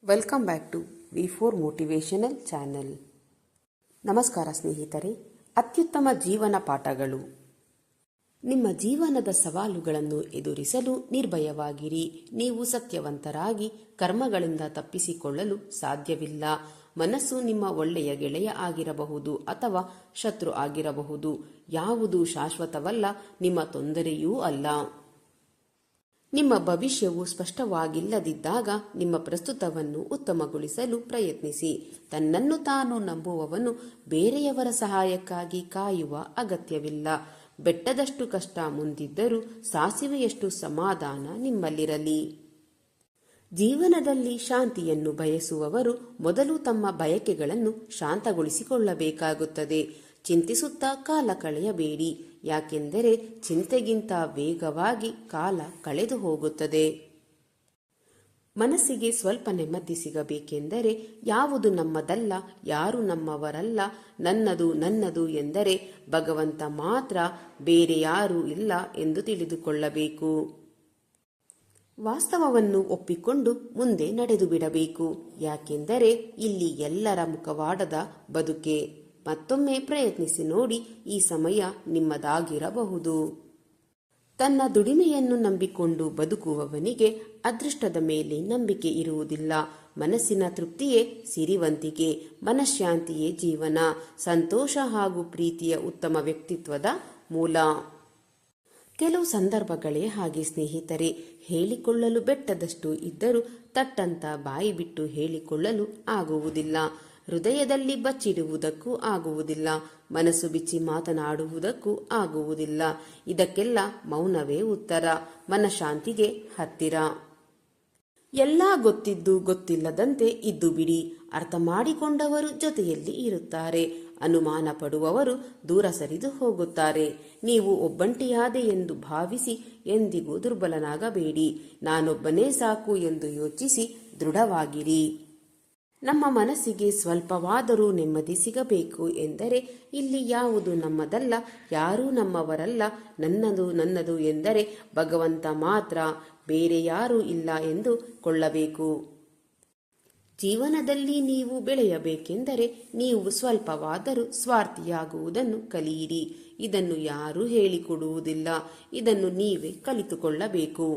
Welcome back to ವಿ4 motivational channel. ನಮಸ್ಕಾರ ಸ್ನೇಹಿತರೆ. ಅತ್ಯುತ್ತಮ ಜೀವನ ಪಾಠಗಳು. ನಿಮ್ಮ ಜೀವನದ ಸವಾಲುಗಳನ್ನು ಎದುರಿಸಲು ನಿರ್ಭಯವಾಗಿರಿ. ನೀವು ಸತ್ಯವಂತರಾಗಿ ಕರ್ಮಗಳಿಂದ ತಪ್ಪಿಸಿಕೊಳ್ಳಲು ಸಾಧ್ಯವಿಲ್ಲ. ಮನಸ್ಸು ನಿಮ್ಮ ಒಳ್ಳೆಯ ಗೆಳೆಯ ಆಗಿರಬಹುದು ಅಥವಾ ಶತ್ರು ಆಗಿರಬಹುದು. ಯಾವುದೂ ಶಾಶ್ವತವಲ್ಲ, ನಿಮ್ಮ ತೊಂದರೆಯೂ ಅಲ್ಲ. ನಿಮ್ಮ ಭವಿಷ್ಯವು ಸ್ಪಷ್ಟವಾಗಿಲ್ಲದಿದ್ದಾಗ ನಿಮ್ಮ ಪ್ರಸ್ತುತವನ್ನು ಉತ್ತಮಗೊಳಿಸಲು ಪ್ರಯತ್ನಿಸಿ. ತನ್ನನ್ನು ತಾನು ನಂಬುವವನು ಬೇರೆಯವರ ಸಹಾಯಕ್ಕಾಗಿ ಕಾಯುವ ಅಗತ್ಯವಿಲ್ಲ. ಬೆಟ್ಟದಷ್ಟು ಕಷ್ಟ ಮುಂದಿದ್ದರೂ ಸಾಸಿವೆಯಷ್ಟು ಸಮಾಧಾನ ನಿಮ್ಮಲ್ಲಿರಲಿ. ಜೀವನದಲ್ಲಿ ಶಾಂತಿಯನ್ನು ಬಯಸುವವರು ಮೊದಲು ತಮ್ಮ ಬಯಕೆಗಳನ್ನು ಶಾಂತಗೊಳಿಸಿಕೊಳ್ಳಬೇಕಾಗುತ್ತದೆ. ಚಿಂತಿಸುತ್ತಾ ಕಾಲ ಕಳೆಯಬೇಡಿ, ಯಾಕೆಂದರೆ ಚಿಂತೆಗಿಂತ ವೇಗವಾಗಿ ಕಾಲ ಕಳೆದು ಹೋಗುತ್ತದೆ. ಮನಸ್ಸಿಗೆ ಸ್ವಲ್ಪ ನೆಮ್ಮದಿ ಸಿಗಬೇಕೆಂದರೆ ಯಾವುದು ನಮ್ಮದಲ್ಲ, ಯಾರು ನಮ್ಮವರಲ್ಲ, ನನ್ನದು ನನ್ನದು ಎಂದರೆ ಭಗವಂತ ಮಾತ್ರ, ಬೇರೆ ಯಾರೂ ಇಲ್ಲ ಎಂದು ತಿಳಿದುಕೊಳ್ಳಬೇಕು. ವಾಸ್ತವವನ್ನು ಒಪ್ಪಿಕೊಂಡು ಮುಂದೆ ನಡೆದು ಬಿಡಬೇಕು, ಯಾಕೆಂದರೆ ಇಲ್ಲಿ ಎಲ್ಲರ ಮುಖವಾಡದ ಬದುಕೆ. ಮತ್ತೊಮ್ಮೆ ಪ್ರಯತ್ನಿಸಿ ನೋಡಿ, ಈ ಸಮಯ ನಿಮ್ಮದಾಗಿರಬಹುದು. ತನ್ನ ದುಡಿಮೆಯನ್ನು ನಂಬಿಕೊಂಡು ಬದುಕುವವನಿಗೆ ಅದೃಷ್ಟದ ಮೇಲೆ ನಂಬಿಕೆ ಇರುವುದಿಲ್ಲ. ಮನಸ್ಸಿನ ತೃಪ್ತಿಯೇ ಸಿರಿವಂತಿಕೆ, ಮನಃಶಾಂತಿಯೇ ಜೀವನ, ಸಂತೋಷ ಹಾಗೂ ಪ್ರೀತಿಯ ಉತ್ತಮ ವ್ಯಕ್ತಿತ್ವದ ಮೂಲ. ಕೆಲವು ಸಂದರ್ಭಗಳೇ ಹಾಗೆ ಸ್ನೇಹಿತರೆ. ಹೇಳಿಕೊಳ್ಳಲು ಬೆಟ್ಟದಷ್ಟು ಇದ್ದರೂ ತಟ್ಟಂತ ಬಾಯಿ ಬಿಟ್ಟು ಹೇಳಿಕೊಳ್ಳಲು ಆಗುವುದಿಲ್ಲ. ಹೃದಯದಲ್ಲಿ ಬಚ್ಚಿಡುವುದಕ್ಕೂ ಆಗುವುದಿಲ್ಲ, ಮನಸ್ಸು ಬಿಚ್ಚಿ ಮಾತನಾಡುವುದಕ್ಕೂ ಆಗುವುದಿಲ್ಲ. ಇದಕ್ಕೆಲ್ಲ ಮೌನವೇ ಉತ್ತರ, ಮನಃಶಾಂತಿಗೆ ಹತ್ತಿರ. ಎಲ್ಲ ಗೊತ್ತಿದ್ದು ಗೊತ್ತಿಲ್ಲದಂತೆ ಇದ್ದು ಬಿಡಿ. ಅರ್ಥ ಮಾಡಿಕೊಂಡವರು ಜೊತೆಯಲ್ಲಿ ಇರುತ್ತಾರೆ, ಅನುಮಾನ ಪಡುವವರು ದೂರ ಸರಿದು ಹೋಗುತ್ತಾರೆ. ನೀವು ಒಬ್ಬಂಟಿಯಾದೆ ಎಂದು ಭಾವಿಸಿ ಎಂದಿಗೂ ದುರ್ಬಲನಾಗಬೇಡಿ. ನಾನೊಬ್ಬನೇ ಸಾಕು ಎಂದು ಯೋಚಿಸಿ ದೃಢವಾಗಿರಿ. ನಮ್ಮ ಮನಸ್ಸಿಗೆ ಸ್ವಲ್ಪವಾದರೂ ನೆಮ್ಮದಿ ಸಿಗಬೇಕು ಎಂದರೆ ಇಲ್ಲಿ ಯಾವುದು ನಮ್ಮದಲ್ಲ, ಯಾರೂ ನಮ್ಮವರಲ್ಲ, ನನ್ನದು ನನ್ನದು ಎಂದರೆ ಭಗವಂತ ಮಾತ್ರ, ಬೇರೆ ಯಾರೂ ಇಲ್ಲ ಎಂದು ಕೊಳ್ಳಬೇಕು. ಜೀವನದಲ್ಲಿ ನೀವು ಬೆಳೆಯಬೇಕೆಂದರೆ ನೀವು ಸ್ವಲ್ಪವಾದರೂ ಸ್ವಾರ್ಥಿಯಾಗುವುದನ್ನು ಕಲಿಯಿರಿ. ಇದನ್ನು ಯಾರೂ ಹೇಳಿಕೊಡುವುದಿಲ್ಲ, ಇದನ್ನು ನೀವೇ ಕಲಿತುಕೊಳ್ಳಬೇಕು.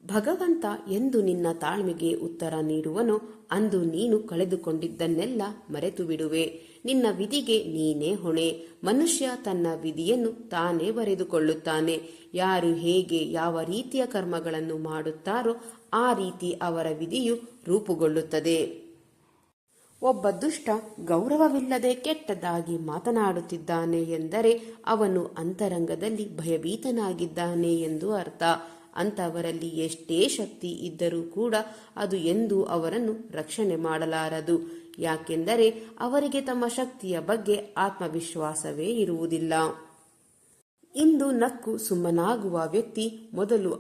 ಭಗವಂತ ಎಂದು ನಿನ್ನ ತಾಳ್ಮೆಗೆ ಉತ್ತರ ನೀಡುವನೋ ಅಂದು ನೀನು ಕಳೆದುಕೊಂಡಿದ್ದನ್ನೆಲ್ಲ ಮರೆತು ಬಿಡುವೆ. ನಿನ್ನ ವಿಧಿಗೆ ನೀನೇ ಹೊಣೆ. ಮನುಷ್ಯ ತನ್ನ ವಿಧಿಯನ್ನು ತಾನೇ ಬರೆದುಕೊಳ್ಳುತ್ತಾನೆ. ಯಾರು ಹೇಗೆ ಯಾವ ರೀತಿಯ ಕರ್ಮಗಳನ್ನು ಮಾಡುತ್ತಾರೋ ಆ ರೀತಿ ಅವರ ವಿಧಿಯು ರೂಪುಗೊಳ್ಳುತ್ತದೆ. ಒಬ್ಬ ದುಷ್ಟ ಗೌರವವಿಲ್ಲದೆ ಕೆಟ್ಟದಾಗಿ ಮಾತನಾಡುತ್ತಿದ್ದಾನೆ ಎಂದರೆ ಅವನು ಅಂತರಂಗದಲ್ಲಿ ಭಯಭೀತನಾಗಿದ್ದಾನೆ ಎಂದು ಅರ್ಥ. ಅಂತವರಲ್ಲಿ ಎಷ್ಟೇ ಶಕ್ತಿ ಇದ್ದರೂ ಕೂಡ ಅದು ಎಂದೂ ಅವರನ್ನು ರಕ್ಷಣೆ ಮಾಡಲಾರದು. ಯಾಕೆಂದರೆ ಅವರಿಗೆ ತಮ್ಮ ಶಕ್ತಿಯ ಬಗ್ಗೆ ಆತ್ಮವಿಶ್ವಾಸವೇ ಇರುವುದಿಲ್ಲ. ಇಂದು ನಕ್ಕು ಸುಮ್ಮನಾಗುವ ವ್ಯಕ್ತಿ ಮೊದಲು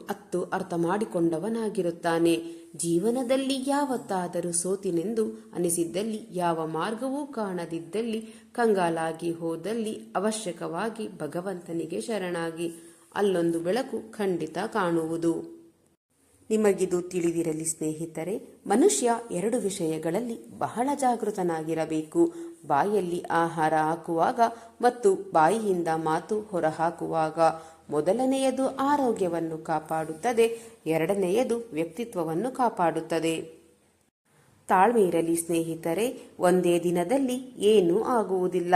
ಅರ್ಥ ಮಾಡಿಕೊಂಡವನಾಗಿರುತ್ತಾನೆ. ಜೀವನದಲ್ಲಿ ಯಾವತ್ತಾದರೂ ಸೋತಿನೆಂದು ಅನಿಸಿದ್ದಲ್ಲಿ, ಯಾವ ಮಾರ್ಗವೂ ಕಾಣದಿದ್ದಲ್ಲಿ, ಕಂಗಾಲಾಗಿ ಹೋದಲ್ಲಿ ಅವಶ್ಯಕವಾಗಿ ಭಗವಂತನಿಗೆ ಶರಣಾಗಿ. ಅಲ್ಲೊಂದು ಬೆಳಕು ಖಂಡಿತ ಕಾಣುವುದು. ನಿಮಗಿದು ತಿಳಿದಿರಲಿ ಸ್ನೇಹಿತರೆ. ಮನುಷ್ಯ 2 ವಿಷಯಗಳಲ್ಲಿ ಬಹಳ ಜಾಗೃತನಾಗಿರಬೇಕು. ಬಾಯಲ್ಲಿ ಆಹಾರ ಹಾಕುವಾಗ ಮತ್ತು ಬಾಯಿಯಿಂದ ಮಾತು ಹೊರಹಾಕುವಾಗ. ಮೊದಲನೆಯದು ಆರೋಗ್ಯವನ್ನು ಕಾಪಾಡುತ್ತದೆ, ಎರಡನೆಯದು ವ್ಯಕ್ತಿತ್ವವನ್ನು ಕಾಪಾಡುತ್ತದೆ. ತಾಳ್ಮೆ ಇರಲಿ ಸ್ನೇಹಿತರೆ. ಒಂದೇ ದಿನದಲ್ಲಿ ಏನೂ ಆಗುವುದಿಲ್ಲ,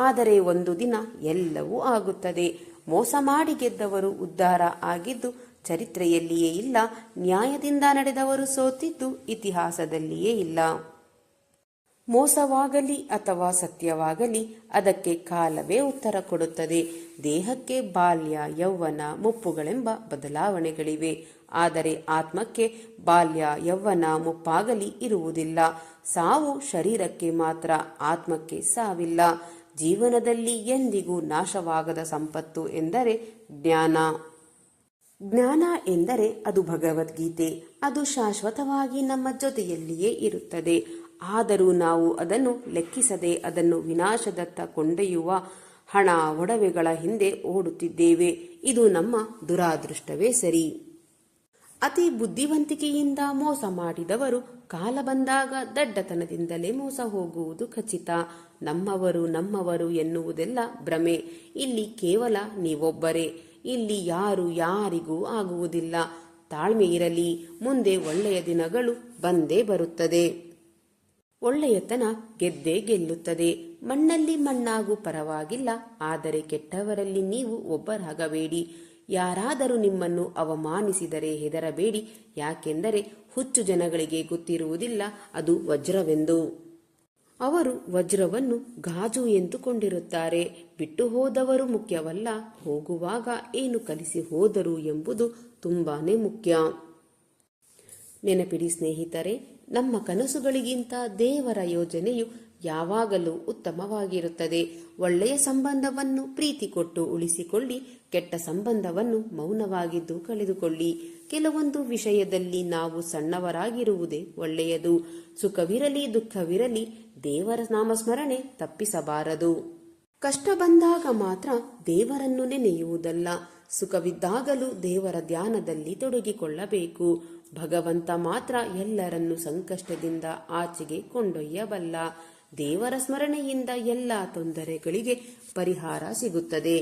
ಆದರೆ ಒಂದು ದಿನ ಎಲ್ಲವೂ ಆಗುತ್ತದೆ. ಮೋಸ ಮಾಡಿ ಗೆದ್ದವರು ಉದ್ಧಾರ ಆಗಿದ್ದು ಚರಿತ್ರೆಯಲ್ಲಿಯೇ ಇಲ್ಲ. ನ್ಯಾಯದಿಂದ ನಡೆದವರು ಸೋತಿದ್ದು ಇತಿಹಾಸದಲ್ಲಿಯೇ ಇಲ್ಲ. ಮೋಸವಾಗಲಿ ಅಥವಾ ಸತ್ಯವಾಗಲಿ ಅದಕ್ಕೆ ಕಾಲವೇ ಉತ್ತರ ಕೊಡುತ್ತದೆ. ದೇಹಕ್ಕೆ ಬಾಲ್ಯ, ಯೌವನ, ಮುಪ್ಪುಗಳೆಂಬ ಬದಲಾವಣೆಗಳಿವೆ. ಆದರೆ ಆತ್ಮಕ್ಕೆ ಬಾಲ್ಯ, ಯೌವನ, ಮುಪ್ಪಾಗಲಿ ಇರುವುದಿಲ್ಲ. ಸಾವು ಶರೀರಕ್ಕೆ ಮಾತ್ರ, ಆತ್ಮಕ್ಕೆ ಸಾವಿಲ್ಲ. ಜೀವನದಲ್ಲಿ ಎಂದಿಗೂ ನಾಶವಾಗದ ಸಂಪತ್ತು ಎಂದರೆ ಜ್ಞಾನ. ಜ್ಞಾನ ಎಂದರೆ ಅದು ಭಗವದ್ಗೀತೆ. ಅದು ಶಾಶ್ವತವಾಗಿ ನಮ್ಮ ಜೊತೆಯಲ್ಲಿಯೇ ಇರುತ್ತದೆ. ಆದರೂ ನಾವು ಅದನ್ನು ಲೆಕ್ಕಿಸದೆ ಅದನ್ನು ವಿನಾಶದತ್ತ ಕೊಂಡೊಯ್ಯುವ ಹಣ ಒಡವೆಗಳ ಹಿಂದೆ ಓಡುತ್ತಿದ್ದೇವೆ. ಇದು ನಮ್ಮ ದುರಾದೃಷ್ಟವೇ ಸರಿ. ಅತಿ ಬುದ್ಧಿವಂತಿಕೆಯಿಂದ ಮೋಸ ಮಾಡಿದವರು ಕಾಲ ಬಂದಾಗ ದಡ್ಡತನದಿಂದಲೇ ಮೋಸ ಹೋಗುವುದು ಖಚಿತ. ನಮ್ಮವರು ಎನ್ನುವುದೆಲ್ಲ ಭ್ರಮೆ. ಇಲ್ಲಿ ಕೇವಲ ನೀವೊಬ್ಬರೇ. ಇಲ್ಲಿ ಯಾರು ಯಾರಿಗೂ ಆಗುವುದಿಲ್ಲ. ತಾಳ್ಮೆ ಇರಲಿ, ಮುಂದೆ ಒಳ್ಳೆಯ ದಿನಗಳು ಬಂದೇ ಬರುತ್ತದೆ. ಒಳ್ಳೆಯತನ ಗೆದ್ದೇ ಗೆಲ್ಲುತ್ತದೆ. ಮಣ್ಣಲ್ಲಿ ಮಣ್ಣಾಗೂ ಪರವಾಗಿಲ್ಲ, ಆದರೆ ಕೆಟ್ಟವರಲ್ಲಿ ನೀವು ಒಬ್ಬರಾಗಬೇಡಿ. ಯಾರಾದರೂ ನಿಮ್ಮನ್ನು ಅವಮಾನಿಸಿದರೆ ಹೆದರಬೇಡಿ, ಯಾಕೆಂದರೆ ಹುಚ್ಚು ಜನಗಳಿಗೆ ಗೊತ್ತಿರುವುದಿಲ್ಲ ಅದು ವಜ್ರವೆಂದು. ಅವರು ವಜ್ರವನ್ನು ಗಾಜು ಎಂದುಕೊಂಡಿರುತ್ತಾರೆ. ಬಿಟ್ಟು ಹೋದವರು ಮುಖ್ಯವಲ್ಲ, ಹೋಗುವಾಗ ಏನು ಕಲಿಸಿ ಹೋದರು ಎಂಬುದು ತುಂಬಾನೇ ಮುಖ್ಯ. ನೆನಪಿಡಿ ಸ್ನೇಹಿತರೆ, ನಮ್ಮ ಕನಸುಗಳಿಗಿಂತ ದೇವರ ಯೋಜನೆಯು ಯಾವಾಗಲೂ ಉತ್ತಮವಾಗಿರುತ್ತದೆ. ಒಳ್ಳೆಯ ಸಂಬಂಧವನ್ನು ಪ್ರೀತಿ ಕೊಟ್ಟು ಉಳಿಸಿಕೊಳ್ಳಿ, ಕೆಟ್ಟ ಸಂಬಂಧವನ್ನು ಮೌನವಾಗಿದ್ದು ಕಳೆದುಕೊಳ್ಳಿ. ಕೆಲವೊಂದು ವಿಷಯದಲ್ಲಿ ನಾವು ಸಣ್ಣವರಾಗಿರುವುದೇ ಒಳ್ಳೆಯದು. ಸುಖವಿರಲಿ ದುಃಖವಿರಲಿ, ದೇವರ ನಾಮಸ್ಮರಣೆ ತಪ್ಪಿಸಬಾರದು. ಕಷ್ಟ ಬಂದಾಗ ಮಾತ್ರ ದೇವರನ್ನು ನೆನೆಯುವುದಲ್ಲ, ಸುಖವಿದ್ದಾಗಲೂ ದೇವರ ಧ್ಯಾನದಲ್ಲಿ ತೊಡಗಿಕೊಳ್ಳಬೇಕು. ಭಗವಂತ ಮಾತ್ರ ಎಲ್ಲರನ್ನೂ ಸಂಕಷ್ಟದಿಂದ ಆಚೆಗೆ ಕೊಂಡೊಯ್ಯಬಲ್ಲ. ದೇವರ ಸ್ಮರಣೆಯಿಂದ ಎಲ್ಲ ತೊಂದರೆಗಳಿಗೆ ಪರಿಹಾರ ಸಿಗುತ್ತದೆ.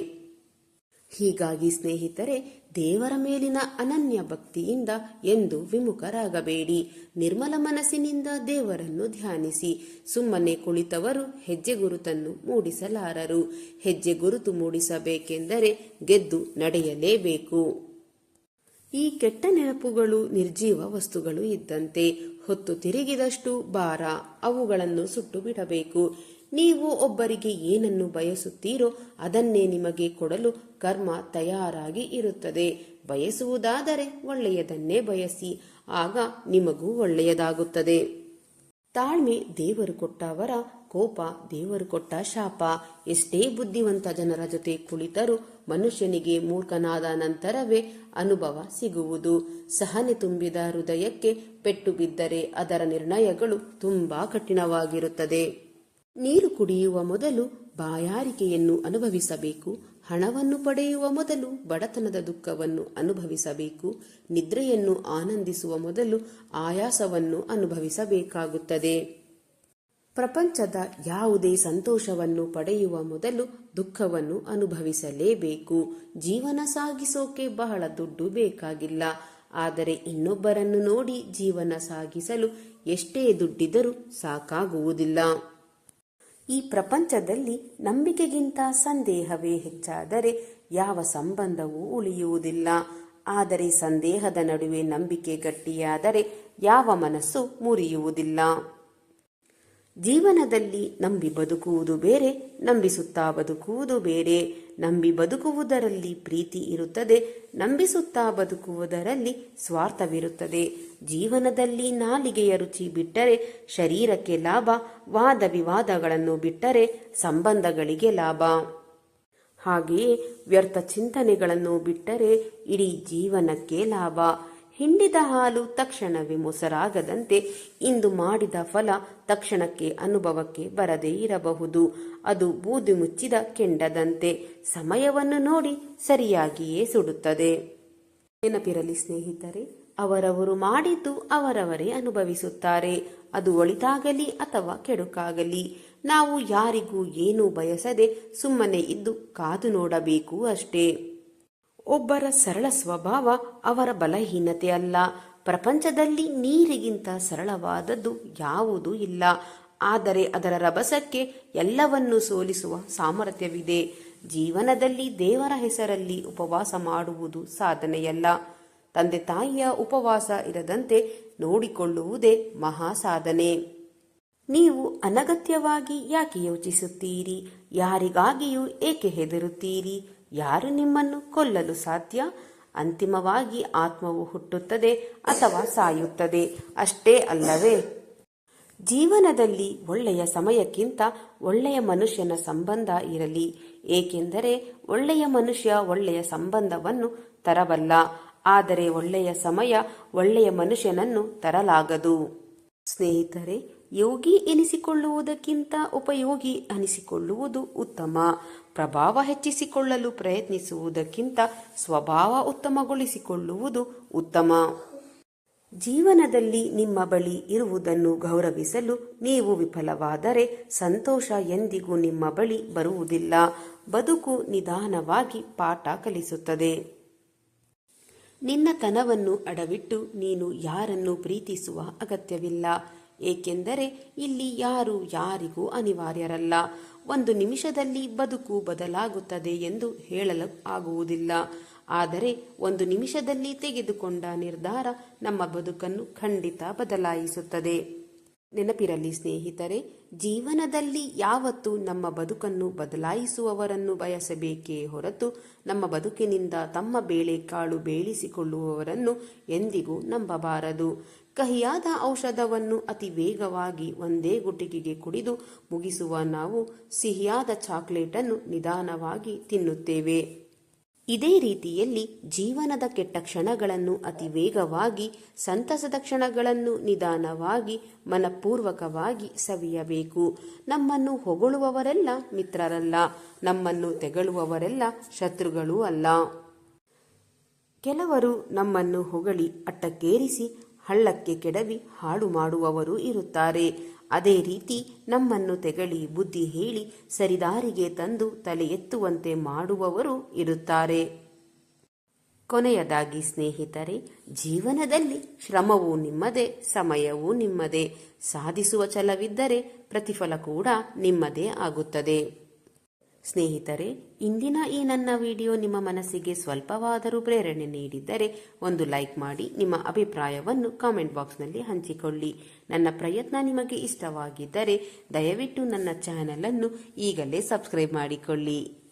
ಹೀಗಾಗಿ ಸ್ನೇಹಿತರೆ, ದೇವರ ಮೇಲಿನ ಅನನ್ಯ ಭಕ್ತಿಯಿಂದ ಎಂದು ವಿಮುಖರಾಗಬೇಡಿ. ನಿರ್ಮಲ ಮನಸ್ಸಿನಿಂದ ದೇವರನ್ನು ಧ್ಯಾನಿಸಿ. ಸುಮ್ಮನೆ ಕುಳಿತವರು ಹೆಜ್ಜೆ ಗುರುತನ್ನು ಮೂಡಿಸಲಾರರು. ಹೆಜ್ಜೆ ಗುರುತು ಮೂಡಿಸಬೇಕೆಂದರೆ ಗೆದ್ದು ನಡೆಯಲೇಬೇಕು. ಈ ಕೆಟ್ಟ ನೆನಪುಗಳು ನಿರ್ಜೀವ ವಸ್ತುಗಳು ಇದ್ದಂತೆ. ಹೊತ್ತು ತಿರುಗಿದಷ್ಟು ಭಾರ. ಅವುಗಳನ್ನು ಸುಟ್ಟು ಬಿಡಬೇಕು. ನೀವು ಒಬ್ಬರಿಗೆ ಏನನ್ನು ಬಯಸುತ್ತೀರೋ ಅದನ್ನೇ ನಿಮಗೆ ಕೊಡಲು ಕರ್ಮ ತಯಾರಾಗಿ ಇರುತ್ತದೆ. ಬಯಸುವುದಾದರೆ ಒಳ್ಳೆಯದನ್ನೇ ಬಯಸಿ, ಆಗ ನಿಮಗೂ ಒಳ್ಳೆಯದಾಗುತ್ತದೆ. ತಾಳ್ಮೆ ದೇವರು ಕೊಟ್ಟ ವರ, ಕೋಪ ದೇವರು ಕೊಟ್ಟ ಶಾಪ. ಎಷ್ಟೇ ಬುದ್ಧಿವಂತ ಜನರ ಜೊತೆ ಕುಳಿತರೂ ಮನುಷ್ಯನಿಗೆ ಮೂರ್ಖನಾದ ನಂತರವೇ ಅನುಭವ ಸಿಗುವುದು. ಸಹನೆ ತುಂಬಿದ ಹೃದಯಕ್ಕೆ ಪೆಟ್ಟು ಬಿದ್ದರೆ ಅದರ ನಿರ್ಣಯಗಳು ತುಂಬಾ ಕಠಿಣವಾಗಿರುತ್ತದೆ. ನೀರು ಕುಡಿಯುವ ಮೊದಲು ಬಾಯಾರಿಕೆಯನ್ನು ಅನುಭವಿಸಬೇಕು. ಹಣವನ್ನು ಪಡೆಯುವ ಮೊದಲು ಬಡತನದ ದುಃಖವನ್ನು ಅನುಭವಿಸಬೇಕು. ನಿದ್ರೆಯನ್ನು ಆನಂದಿಸುವ ಮೊದಲು ಆಯಾಸವನ್ನು ಅನುಭವಿಸಬೇಕಾಗುತ್ತದೆ. ಪ್ರಪಂಚದ ಯಾವುದೇ ಸಂತೋಷವನ್ನು ಪಡೆಯುವ ಮೊದಲು ದುಃಖವನ್ನು ಅನುಭವಿಸಲೇಬೇಕು. ಜೀವನ ಸಾಗಿಸೋಕೆ ಬಹಳ ದುಡ್ಡು ಬೇಕಾಗಿಲ್ಲ, ಆದರೆ ಇನ್ನೊಬ್ಬರನ್ನು ನೋಡಿ ಜೀವನ ಸಾಗಿಸಲು ಎಷ್ಟೇ ದುಡ್ಡಿದ್ದರೂ ಸಾಕಾಗುವುದಿಲ್ಲ. ಈ ಪ್ರಪಂಚದಲ್ಲಿ ನಂಬಿಕೆಗಿಂತ ಸಂದೇಹವೇ ಹೆಚ್ಚಾದರೆ ಯಾವ ಸಂಬಂಧವೂ ಉಳಿಯುವುದಿಲ್ಲ. ಆದರೆ ಸಂದೇಹದ ನಡುವೆ ನಂಬಿಕೆ ಗಟ್ಟಿಯಾದರೆ ಯಾವ ಮನಸ್ಸು ಮುರಿಯುವುದಿಲ್ಲ. ಜೀವನದಲ್ಲಿ ನಂಬಿ ಬದುಕುವುದು ಬೇರೆ, ನಂಬಿಸುತ್ತಾ ಬದುಕುವುದು ಬೇರೆ. ನಂಬಿ ಬದುಕುವುದರಲ್ಲಿ ಪ್ರೀತಿ ಇರುತ್ತದೆ, ನಂಬಿಸುತ್ತಾ ಬದುಕುವುದರಲ್ಲಿ ಸ್ವಾರ್ಥವಿರುತ್ತದೆ. ಜೀವನದಲ್ಲಿ ನಾಲಿಗೆಯ ರುಚಿ ಬಿಟ್ಟರೆ ಶರೀರಕ್ಕೆ ಲಾಭ, ವಾದ ವಿವಾದಗಳನ್ನು ಬಿಟ್ಟರೆ ಸಂಬಂಧಗಳಿಗೆ ಲಾಭ. ಹಾಗೆಯೇ ವ್ಯರ್ಥ ಚಿಂತನೆಗಳನ್ನು ಬಿಟ್ಟರೆ ಇಡೀ ಜೀವನಕ್ಕೆ ಲಾಭ. ಹಿಂಡಿದ ಹಾಲು ತಕ್ಷಣವೇ ಮೊಸರಾಗದಂತೆ ಇಂದು ಮಾಡಿದ ಫಲ ತಕ್ಷಣಕ್ಕೆ ಅನುಭವಕ್ಕೆ ಬರದೇ ಇರಬಹುದು. ಅದು ಬೂದಿ ಮುಚ್ಚಿದ ಕೆಂಡದಂತೆ, ಸಮಯವನ್ನು ನೋಡಿ ಸರಿಯಾಗಿಯೇ ಸುಡುತ್ತದೆ. ನೆನಪಿರಲಿ ಸ್ನೇಹಿತರೆ, ಅವರವರು ಮಾಡಿದ್ದು ಅವರವರೇ ಅನುಭವಿಸುತ್ತಾರೆ. ಅದು ಒಳಿತಾಗಲಿ ಅಥವಾ ಕೆಡುಕಾಗಲಿ. ನಾವು ಯಾರಿಗೂ ಏನೂ ಬಯಸದೆ ಸುಮ್ಮನೆ ಇದ್ದು ಕಾದು ನೋಡಬೇಕು ಅಷ್ಟೇ. ಒಬ್ಬರ ಸರಳ ಸ್ವಭಾವ ಅವರ ಬಲಹೀನತೆ ಅಲ್ಲ. ಪ್ರಪಂಚದಲ್ಲಿ ನೀರಿಗಿಂತ ಸರಳವಾದದ್ದು ಯಾವುದೂ ಇಲ್ಲ, ಆದರೆ ಅದರ ರಭಸಕ್ಕೆ ಎಲ್ಲವನ್ನೂ ಸೋಲಿಸುವ ಸಾಮರ್ಥ್ಯವಿದೆ. ಜೀವನದಲ್ಲಿ ದೇವರ ಹೆಸರಲ್ಲಿ ಉಪವಾಸ ಮಾಡುವುದು ಸಾಧನೆಯಲ್ಲ, ತಂದೆ ತಾಯಿಯ ಉಪವಾಸ ಇರದಂತೆ ನೋಡಿಕೊಳ್ಳುವುದೇ ಮಹಾ ಸಾಧನೆ. ನೀವು ಅನಗತ್ಯವಾಗಿ ಯಾಕೆ ಯೋಚಿಸುತ್ತೀರಿ? ಯಾರಿಗಾಗಿಯೂ ಏಕೆ ಹೆದರುತ್ತೀರಿ? ಯಾರು ನಿಮ್ಮನ್ನು ಕೊಲ್ಲಲು ಸಾಧ್ಯ? ಅಂತಿಮವಾಗಿ ಆತ್ಮವು ಹುಟ್ಟುತ್ತದೆ ಅಥವಾ ಸಾಯುತ್ತದೆ, ಅಷ್ಟೇ ಅಲ್ಲವೇ? ಜೀವನದಲ್ಲಿ ಒಳ್ಳೆಯ ಸಮಯಕ್ಕಿಂತ ಒಳ್ಳೆಯ ಮನುಷ್ಯನ ಸಂಬಂಧ ಇರಲಿ, ಏಕೆಂದರೆ ಒಳ್ಳೆಯ ಮನುಷ್ಯ ಒಳ್ಳೆಯ ಸಂಬಂಧವನ್ನು ತರಬಲ್ಲ, ಆದರೆ ಒಳ್ಳೆಯ ಸಮಯ ಒಳ್ಳೆಯ ಮನುಷ್ಯನನ್ನು ತರಲಾಗದು. ಸ್ನೇಹಿತರೆ, ಯೋಗಿ ಎನಿಸಿಕೊಳ್ಳುವುದಕ್ಕಿಂತ ಉಪಯೋಗಿ ಅನಿಸಿಕೊಳ್ಳುವುದು ಉತ್ತಮ. ಪ್ರಭಾವ ಹೆಚ್ಚಿಸಿಕೊಳ್ಳಲು ಪ್ರಯತ್ನಿಸುವುದಕ್ಕಿಂತ ಸ್ವಭಾವ ಉತ್ತಮಗೊಳಿಸಿಕೊಳ್ಳುವುದು ಉತ್ತಮ. ಜೀವನದಲ್ಲಿ ನಿಮ್ಮ ಬಳಿ ಇರುವುದನ್ನು ಗೌರವಿಸಲು ನೀವು ವಿಫಲವಾದರೆ ಸಂತೋಷ ಎಂದಿಗೂ ನಿಮ್ಮ ಬಳಿ ಬರುವುದಿಲ್ಲ. ಬದುಕು ನಿಧಾನವಾಗಿ ಪಾಠ ಕಲಿಸುತ್ತದೆ. ನಿನ್ನತನವನ್ನು ಅಡವಿಟ್ಟು ನೀನು ಯಾರನ್ನು ಪ್ರೀತಿಸುವ ಅಗತ್ಯವಿಲ್ಲ. ಏಕೆಂದರೆ ಇಲ್ಲಿ ಯಾರು ಯಾರಿಗೂ ಅನಿವಾರ್ಯರಲ್ಲ. ಒಂದು ನಿಮಿಷದಲ್ಲಿ ಬದುಕು ಬದಲಾಗುತ್ತದೆ ಎಂದು ಹೇಳಲು ಆಗುವುದಿಲ್ಲ. ಆದರೆ ಒಂದು ನಿಮಿಷದಲ್ಲಿ ತೆಗೆದುಕೊಂಡ ನಿರ್ಧಾರ ನಮ್ಮ ಬದುಕನ್ನು ಖಂಡಿತ ಬದಲಾಯಿಸುತ್ತದೆ. ನೆನಪಿರಲಿ ಸ್ನೇಹಿತರೆ, ಜೀವನದಲ್ಲಿ ಯಾವತ್ತೂ ನಮ್ಮ ಬದುಕನ್ನು ಬದಲಾಯಿಸುವವರನ್ನು ಬಯಸಬೇಕೇ ಹೊರತು ನಮ್ಮ ಬದುಕಿನಿಂದ ತಮ್ಮ ಬೇಳೆಕಾಳು ಬೇಯಿಸಿಕೊಳ್ಳುವವರನ್ನು ಎಂದಿಗೂ ನಂಬಬಾರದು. ಕಹಿಯಾದ ಔಷಧವನ್ನು ಅತಿ ವೇಗವಾಗಿ ಒಂದೇ ಗುಟಿಕೆಗೆ ಕುಡಿದು ಮುಗಿಸುವ ನಾವು ಸಿಹಿಯಾದ ಚಾಕ್ಲೇಟನ್ನು ನಿಧಾನವಾಗಿ ತಿನ್ನುತ್ತೇವೆ. ಇದೇ ರೀತಿಯಲ್ಲಿ ಜೀವನದ ಕೆಟ್ಟ ಕ್ಷಣಗಳನ್ನು ಅತಿ ವೇಗವಾಗಿ, ಸಂತಸದ ಕ್ಷಣಗಳನ್ನು ನಿಧಾನವಾಗಿ, ಮನಪೂರ್ವಕವಾಗಿ ಸವಿಯಬೇಕು. ನಮ್ಮನ್ನು ಹೊಗಳುವವರೆಲ್ಲ ಮಿತ್ರರಲ್ಲ, ನಮ್ಮನ್ನು ತೆಗಳುವವರೆಲ್ಲ ಶತ್ರುಗಳೂ ಅಲ್ಲ. ಕೆಲವರು ನಮ್ಮನ್ನು ಹೊಗಳಿ ಅಟ್ಟಕ್ಕೇರಿಸಿ ಹಳ್ಳಕ್ಕೆ ಕೆಡವಿ ಹಾಳು ಮಾಡುವವರು ಇರುತ್ತಾರೆ. ಅದೇ ರೀತಿ ನಮ್ಮನ್ನು ತೆಗಳಿ ಬುದ್ಧಿ ಹೇಳಿ ಸರಿದಾರಿಗೆ ತಂದು ತಲೆ ಎತ್ತುವಂತೆ ಮಾಡುವವರು ಇರುತ್ತಾರೆ. ಕೊನೆಯದಾಗಿ ಸ್ನೇಹಿತರೆ, ಜೀವನದಲ್ಲಿ ಶ್ರಮವೂ ನಿಮ್ಮದೇ, ಸಮಯವೂ ನಿಮ್ಮದೇ. ಸಾಧಿಸುವ ಛಲವಿದ್ದರೆ ಪ್ರತಿಫಲ ಕೂಡ ನಿಮ್ಮದೇ ಆಗುತ್ತದೆ. ಸ್ನೇಹಿತರೆ, ಇಂದಿನ ಈ ನನ್ನ ವಿಡಿಯೋ ನಿಮ್ಮ ಮನಸ್ಸಿಗೆ ಸ್ವಲ್ಪವಾದರೂ ಪ್ರೇರಣೆ ನೀಡಿದ್ದರೆ ಒಂದು ಲೈಕ್ ಮಾಡಿ, ನಿಮ್ಮ ಅಭಿಪ್ರಾಯವನ್ನು ಕಾಮೆಂಟ್ ಬಾಕ್ಸ್ನಲ್ಲಿ ಹಂಚಿಕೊಳ್ಳಿ. ನನ್ನ ಪ್ರಯತ್ನ ನಿಮಗೆ ಇಷ್ಟವಾಗಿದ್ದರೆ ದಯವಿಟ್ಟು ನನ್ನ ಚಾನೆಲ್ ಅನ್ನು ಈಗಲೇ ಸಬ್ಸ್ಕ್ರೈಬ್ ಮಾಡಿಕೊಳ್ಳಿ.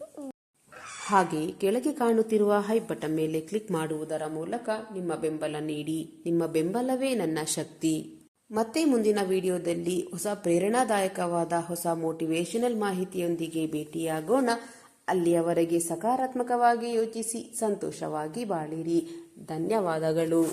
ಹಾಗೆ ಕೆಳಗೆ ಕಾಣುತ್ತಿರುವ ಹೈ ಬಟನ್ ಮೇಲೆ ಕ್ಲಿಕ್ ಮಾಡುವುದರ ಮೂಲಕ ನಿಮ್ಮ ಬೆಂಬಲ ನೀಡಿ. ನಿಮ್ಮ ಬೆಂಬಲವೇ ನನ್ನ ಶಕ್ತಿ. ಮತ್ತೆ ಮುಂದಿನ ವಿಡಿಯೋದಲ್ಲಿ ಹೊಸ ಪ್ರೇರಣಾದಾಯಕವಾದ ಹೊಸ ಮೋಟಿವೇಶನಲ್ ಮಾಹಿತಿಯೊಂದಿಗೆ ಭೇಟಿಯಾಗೋಣ. ಅಲ್ಲಿಯವರೆಗೆ ಸಕಾರಾತ್ಮಕವಾಗಿ ಯೋಚಿಸಿ ಸಂತೋಷವಾಗಿ ಬಾಳಿರಿ. ಧನ್ಯವಾದಗಳು.